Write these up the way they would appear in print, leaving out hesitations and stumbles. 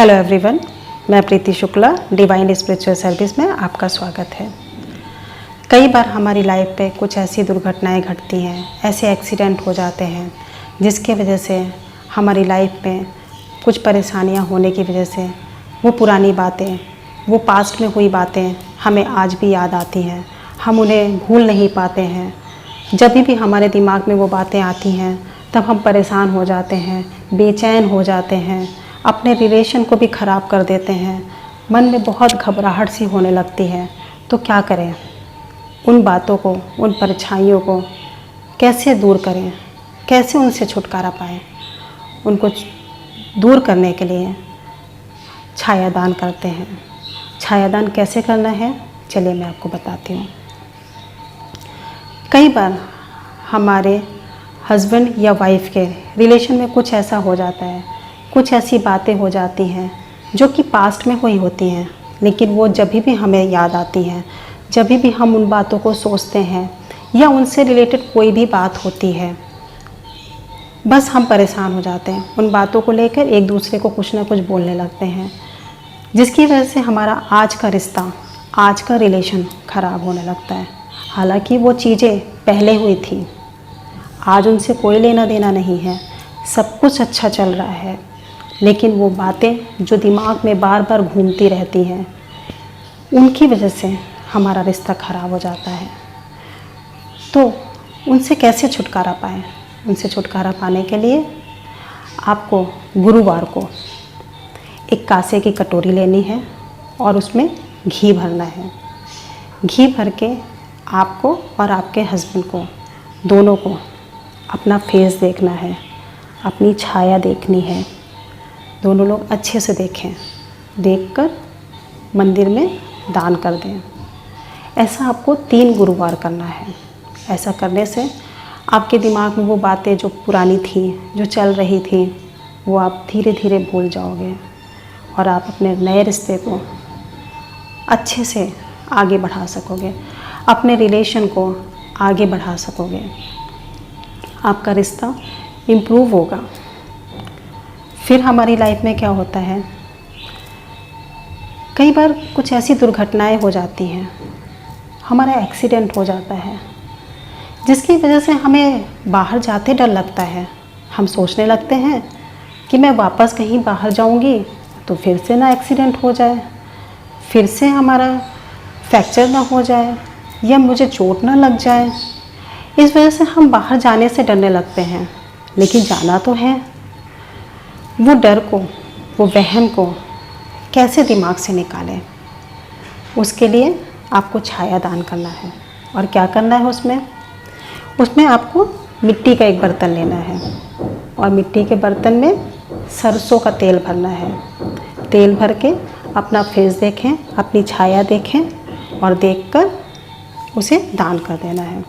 Hello everyone, मैं प्रीति Shukla divine spiritual service में आपका स्वागत है। कई बार हमारी लाइफ पे कुछ ऐसी दुर्घटनाएं घटती हैं, ऐसे एक्सीडेंट हो जाते हैं जिसके वजह से हमारी लाइफ में कुछ परेशानियां होने की वजह से वो पुरानी बातें, वो पास्ट में हुई बातें हमें आज भी याद आती हैं। हम उन्हें भूल नहीं पाते हैं। जब भी हमारे दिमाग में वो बातें आती हैं तब हम परेशान हो जाते हैं, बेचैन हो जाते हैं, अपने रिलेशन को भी ख़राब कर देते हैं। मन में बहुत घबराहट सी होने लगती है। तो क्या करें? उन बातों को, उन परछाइयों को कैसे दूर करें? कैसे उनसे छुटकारा पाएं? उनको दूर करने के लिए छायादान करते हैं। छायादान कैसे करना है, चलिए मैं आपको बताती हूँ। कई बार हमारे हस्बैंड या वाइफ के रिलेशन में कुछ ऐसा हो जाता है, कुछ ऐसी बातें हो जाती हैं जो कि पास्ट में हुई होती हैं, लेकिन वो जब भी हमें याद आती हैं, जब भी हम उन बातों को सोचते हैं या उनसे रिलेटेड कोई भी बात होती है, बस हम परेशान हो जाते हैं। उन बातों को लेकर एक दूसरे को कुछ ना कुछ बोलने लगते हैं, जिसकी वजह से हमारा आज का रिश्ता, आज का रिलेशन ख़राब होने लगता है। हालांकि वो चीज़ें पहले हुई थी, आज उनसे कोई लेना देना नहीं है, सब कुछ अच्छा चल रहा है, लेकिन वो बातें जो दिमाग में बार बार घूमती रहती हैं, उनकी वजह से हमारा रिश्ता ख़राब हो जाता है। तो उनसे कैसे छुटकारा पाएं? उनसे छुटकारा पाने के लिए आपको गुरुवार को एक कांसे की कटोरी लेनी है और उसमें घी भरना है। घी भर के आपको और आपके हस्बैंड को, दोनों को अपना फेस देखना है, अपनी छाया देखनी है। दोनों लोग अच्छे से देखें, देखकर मंदिर में दान कर दें। ऐसा आपको 3 गुरुवार करना है। ऐसा करने से आपके दिमाग में वो बातें जो पुरानी थी, जो चल रही थी, वो आप धीरे धीरे भूल जाओगे और आप अपने नए रिश्ते को अच्छे से आगे बढ़ा सकोगे, अपने रिलेशन को आगे बढ़ा सकोगे। आपका रिश्ता इम्प्रूव होगा। फिर हमारी लाइफ में क्या होता है, कई बार कुछ ऐसी दुर्घटनाएं हो जाती हैं, हमारा एक्सीडेंट हो जाता है, जिसकी वजह से हमें बाहर जाते डर लगता है। हम सोचने लगते हैं कि मैं वापस कहीं बाहर जाऊंगी तो फिर से ना एक्सीडेंट हो जाए, फिर से हमारा फ्रैक्चर ना हो जाए या मुझे चोट ना लग जाए। इस वजह से हम बाहर जाने से डरने लगते हैं, लेकिन जाना तो है। वो डर को, वो वहम को कैसे दिमाग से निकालें? उसके लिए आपको छाया दान करना है। और क्या करना है उसमें आपको मिट्टी का एक बर्तन लेना है और मिट्टी के बर्तन में सरसों का तेल भरना है। तेल भर के अपना फेस देखें, अपनी छाया देखें और देखकर उसे दान कर देना है।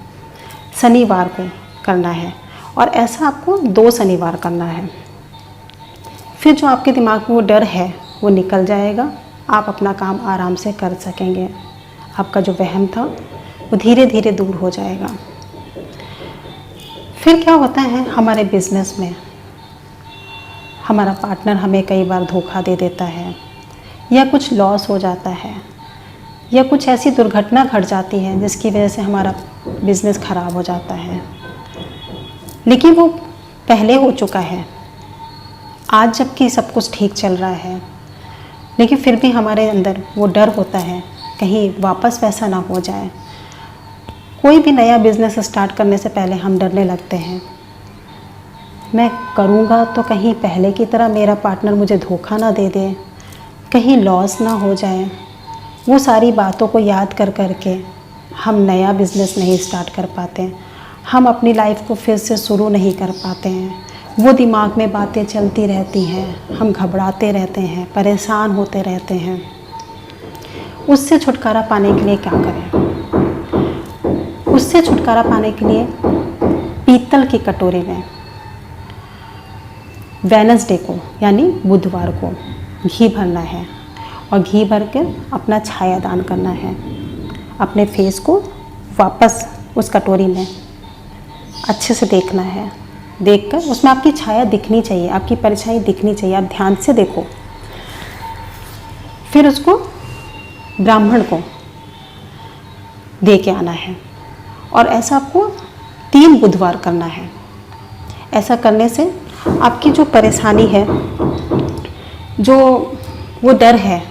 शनिवार को करना है और ऐसा आपको 2 शनिवार करना है। फिर जो आपके दिमाग में वो डर है वो निकल जाएगा, आप अपना काम आराम से कर सकेंगे। आपका जो वहम था वो धीरे धीरे दूर हो जाएगा। फिर क्या होता है, हमारे बिजनेस में हमारा पार्टनर हमें कई बार धोखा दे देता है या कुछ लॉस हो जाता है या कुछ ऐसी दुर्घटना घट जाती है जिसकी वजह से हमारा बिज़नेस ख़राब हो जाता है, लेकिन वो पहले हो चुका है। आज जबकि सब कुछ ठीक चल रहा है, लेकिन फिर भी हमारे अंदर वो डर होता है कहीं वापस वैसा ना हो जाए। कोई भी नया बिज़नेस स्टार्ट करने से पहले हम डरने लगते हैं, मैं करूँगा तो कहीं पहले की तरह मेरा पार्टनर मुझे धोखा ना दे दे, कहीं लॉस ना हो जाए। वो सारी बातों को याद कर के हम नया बिज़नेस नहीं स्टार्ट कर पाते, हम अपनी लाइफ को फिर से शुरू नहीं कर पाते हैं। वो दिमाग में बातें चलती रहती हैं, हम घबराते रहते हैं, परेशान होते रहते हैं। उससे छुटकारा पाने के लिए क्या करें? उससे छुटकारा पाने के लिए पीतल की कटोरी में वेडनेसडे को यानी बुधवार को घी भरना है और घी भर कर अपना छाया दान करना है। अपने फेस को वापस उस कटोरी में अच्छे से देखना है। देखकर उसमें आपकी छाया दिखनी चाहिए, आपकी परछाई दिखनी चाहिए। आप ध्यान से देखो, फिर उसको ब्राह्मण को दे के आना है। और ऐसा आपको 3 बुधवार करना है। ऐसा करने से आपकी जो परेशानी है, जो वो डर है,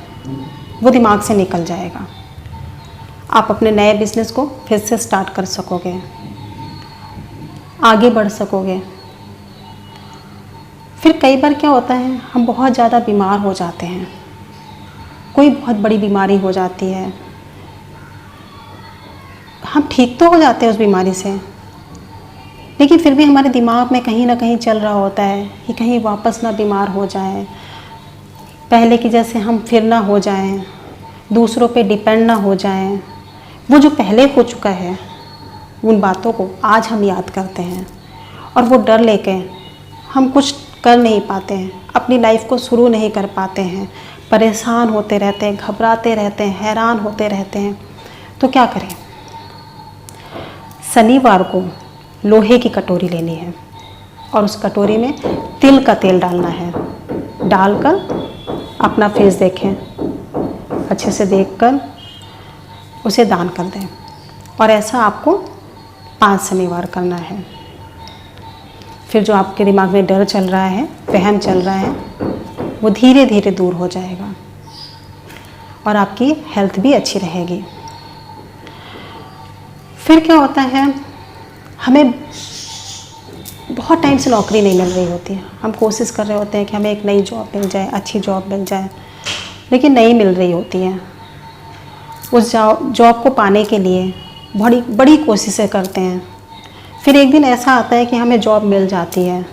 वो दिमाग से निकल जाएगा। आप अपने नए बिजनेस को फिर से स्टार्ट कर सकोगे, आगे बढ़ सकोगे। फिर कई बार क्या होता है, हम बहुत ज़्यादा बीमार हो जाते हैं, कोई बहुत बड़ी बीमारी हो जाती है, हम ठीक तो हो जाते हैं उस बीमारी से, लेकिन फिर भी हमारे दिमाग में कहीं ना कहीं चल रहा होता है कि कहीं वापस ना बीमार हो जाए, पहले की जैसे हम फिर ना हो जाएं, दूसरों पे डिपेंड ना हो जाएं। वो जो पहले हो चुका है, उन बातों को आज हम याद करते हैं और वो डर लेके हम कुछ कर नहीं पाते हैं, अपनी लाइफ को शुरू नहीं कर पाते हैं, परेशान होते रहते हैं, घबराते रहते हैं, हैरान होते रहते हैं। तो क्या करें? शनिवार को लोहे की कटोरी लेनी है और उस कटोरी में तिल का तेल डालना है। डालकर अपना फेस देखें, अच्छे से देखकर उसे दान कर दें। और ऐसा आपको 5 शनिवार करना है। फिर जो आपके दिमाग में डर चल रहा है, वहम चल रहा है, वो धीरे धीरे दूर हो जाएगा और आपकी हेल्थ भी अच्छी रहेगी। फिर क्या होता है, हमें बहुत टाइम से नौकरी नहीं मिल रही होती है, हम कोशिश कर रहे होते हैं कि हमें एक नई जॉब मिल जाए, अच्छी जॉब मिल जाए, लेकिन नहीं मिल रही होती है। उस जॉब को पाने के लिए बड़ी बड़ी कोशिशें करते हैं। फिर एक दिन ऐसा आता है कि हमें जॉब मिल जाती है,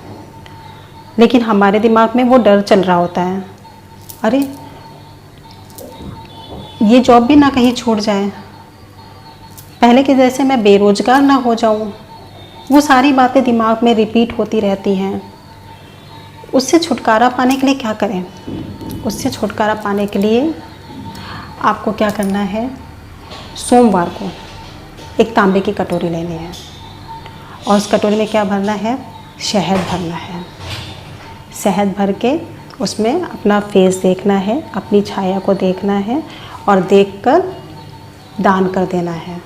लेकिन हमारे दिमाग में वो डर चल रहा होता है, अरे ये जॉब भी ना कहीं छूट जाए, पहले के जैसे मैं बेरोजगार ना हो जाऊं। वो सारी बातें दिमाग में रिपीट होती रहती हैं। उससे छुटकारा पाने के लिए क्या करें? उससे छुटकारा पाने के लिए आपको क्या करना है, सोमवार को एक तांबे की कटोरी लेनी है और उस कटोरी में क्या भरना है, शहद भरना है। शहद भर के उसमें अपना फेस देखना है, अपनी छाया को देखना है और देखकर दान कर देना है।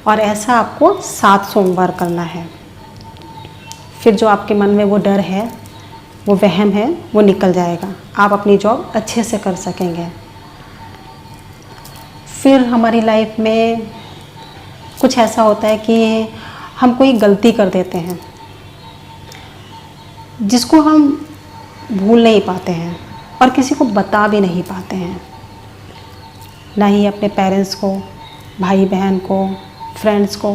और ऐसा आपको 7 सोमवार करना है। फिर जो आपके मन में वो डर है, वो वहम है, वो निकल जाएगा, आप अपनी जॉब अच्छे से कर सकेंगे। फिर हमारी लाइफ में कुछ ऐसा होता है कि हम कोई गलती कर देते हैं जिसको हम भूल नहीं पाते हैं और किसी को बता भी नहीं पाते हैं, ना ही अपने पेरेंट्स को, भाई बहन को, फ्रेंड्स को,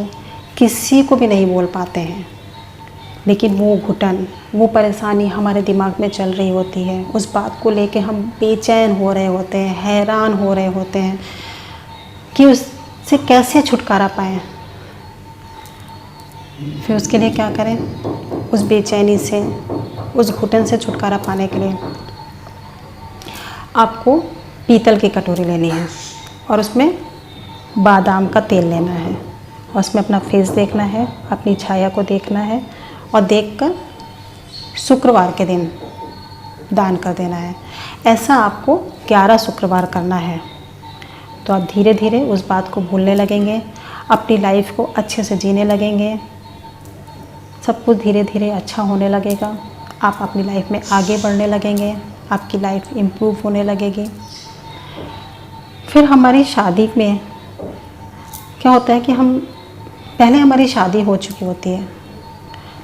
किसी को भी नहीं बोल पाते हैं। लेकिन वो घुटन, वो परेशानी हमारे दिमाग में चल रही होती है, उस बात को लेके हम बेचैन हो रहे होते हैं, हैरान हो रहे होते हैं कि उससे कैसे छुटकारा पाएं। फिर उसके लिए क्या करें? उस बेचैनी से, उस घुटन से छुटकारा पाने के लिए आपको पीतल की कटोरी लेनी है और उसमें बादाम का तेल लेना है और उसमें अपना फेस देखना है, अपनी छाया को देखना है और देखकर शुक्रवार के दिन दान कर देना है। ऐसा आपको 11 शुक्रवार करना है। तो आप धीरे धीरे उस बात को भूलने लगेंगे, अपनी लाइफ को अच्छे से जीने लगेंगे, सब कुछ धीरे धीरे अच्छा होने लगेगा, आप अपनी लाइफ में आगे बढ़ने लगेंगे, आपकी लाइफ इम्प्रूव होने लगेगी। फिर हमारी शादी में क्या होता है कि हम पहले हमारी शादी हो चुकी होती है,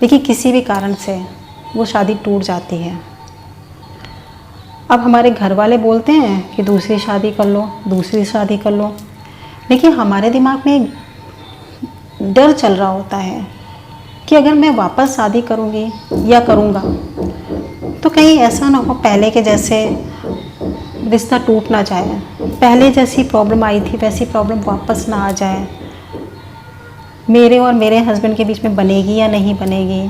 लेकिन किसी भी कारण से वो शादी टूट जाती है। अब हमारे घर वाले बोलते हैं कि दूसरी शादी कर लो, दूसरी शादी कर लो, लेकिन हमारे दिमाग में एक डर चल रहा होता है कि अगर मैं वापस शादी करूँगी या करूँगा तो कहीं ऐसा ना हो पहले के जैसे रिश्ता टूट ना जाए, पहले जैसी प्रॉब्लम आई थी वैसी प्रॉब्लम वापस ना आ जाए, मेरे और मेरे हस्बैंड के बीच में बनेगी या नहीं बनेगी।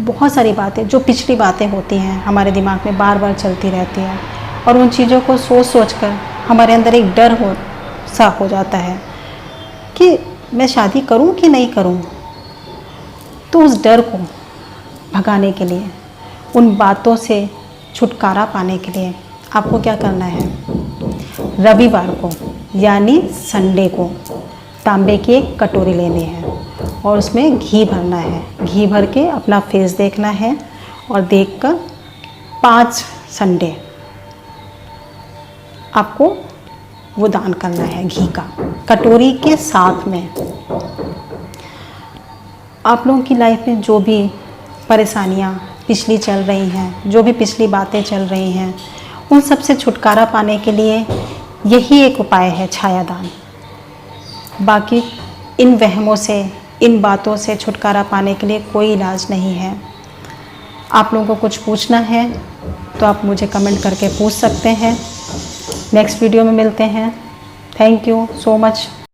बहुत सारी बातें, जो पिछली बातें होती हैं हमारे दिमाग में बार बार चलती रहती हैं और उन चीज़ों को सोच सोच कर हमारे अंदर एक डर हो जाता है कि मैं शादी करूं कि नहीं करूं। तो उस डर को भगाने के लिए, उन बातों से छुटकारा पाने के लिए आपको क्या करना है, रविवार को यानी संडे को तांबे की एक कटोरी लेनी है और उसमें घी भरना है। घी भर के अपना फेस देखना है और देखकर 5 संडे आपको वो दान करना है घी का, कटोरी के साथ में। आप लोगों की लाइफ में जो भी परेशानियाँ पिछली चल रही हैं, जो भी पिछली बातें चल रही हैं, उन सब से छुटकारा पाने के लिए यही एक उपाय है, छायादान। बाकी इन वहमों से, इन बातों से छुटकारा पाने के लिए कोई इलाज नहीं है। आप लोगों को कुछ पूछना है तो आप मुझे कमेंट करके पूछ सकते हैं। नेक्स्ट वीडियो में मिलते हैं। Thank you so much.